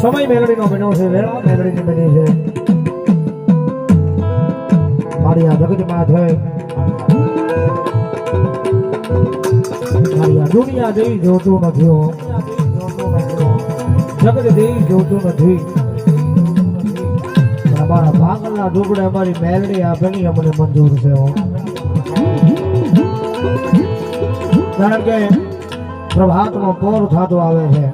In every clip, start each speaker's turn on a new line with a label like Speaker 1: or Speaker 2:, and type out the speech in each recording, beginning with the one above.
Speaker 1: સમય મેલડીનો બન્યો છે, વેળા મેલડીની બની છે. મારી આ જગતમાં છે મારી આ દુનિયા જેવી જોતું નથી હો. જગત જેવી જોતું નથી. અમારા ભાગલના ઢુકડે અમારી મેલડી આપેલી અમને મંજૂર છે હો. કારણ કે પ્રભાતનો પોર થતો આવે છે.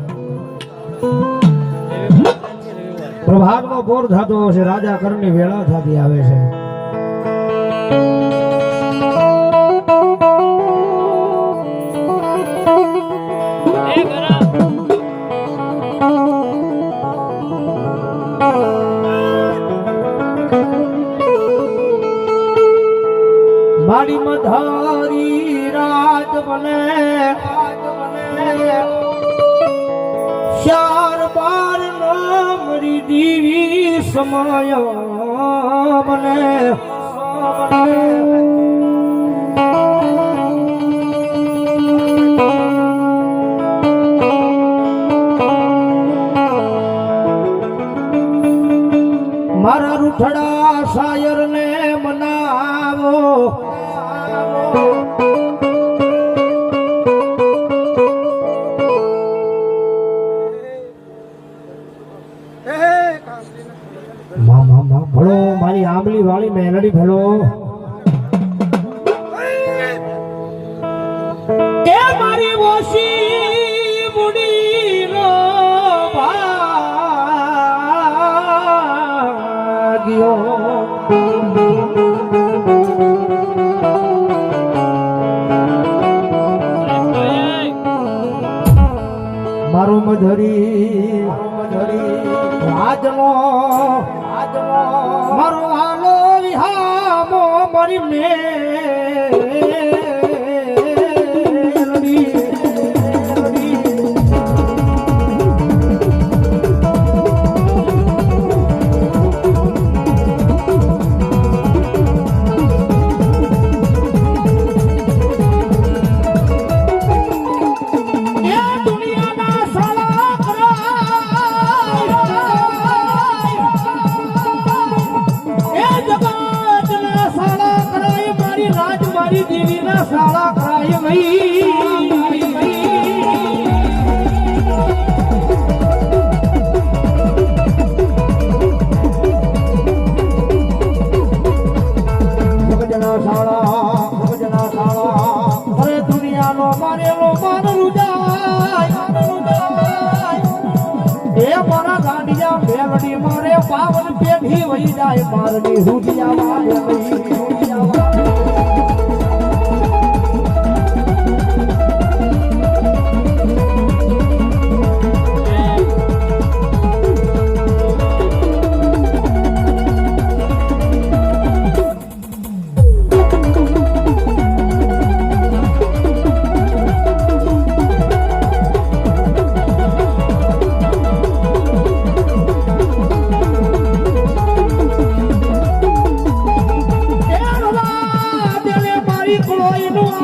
Speaker 1: પ્રભાતનો પોર થતો હશે, રાજા કરની વેળા થતી આવે છે. મારી મધારી રાત બને ચાર બાર નામરી દીવી સમય બને. મારા રૂઠડા શાયર ને મનાવો, ભલો મારી આંબલી વાળી મેલડી ભલો. એ મારી ઓછી મુડીનો ભાગ્યો મારો મધરી રાજનો મારો વાલો વિહામો મારી મેલડી. સાળા કરાય ભગજના સાળા અરે દુનિયાનો મારેલો માન રૂજાય. એ મારા ગાંડિયા મેલડી મારે પાવન પેઢી વહી જાય. મારની રૂડિયા વાય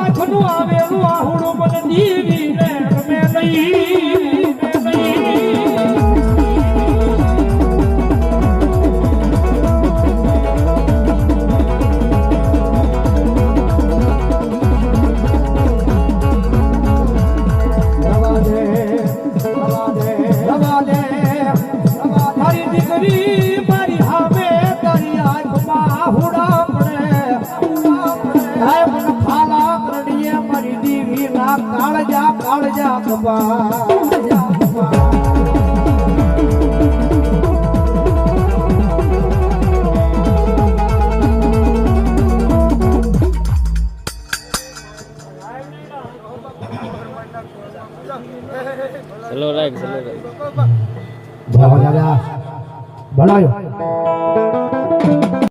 Speaker 1: આંખનું આવેલું આહુડું મને દીવી ને મેં નહીં. મારી દીકરી મારી હામે તારી આંખમાં આહુડા પડે. મારી દીવી ના કાળજા કાળજા કબા. ચલો રાખ ચલો રાખ ભલાયો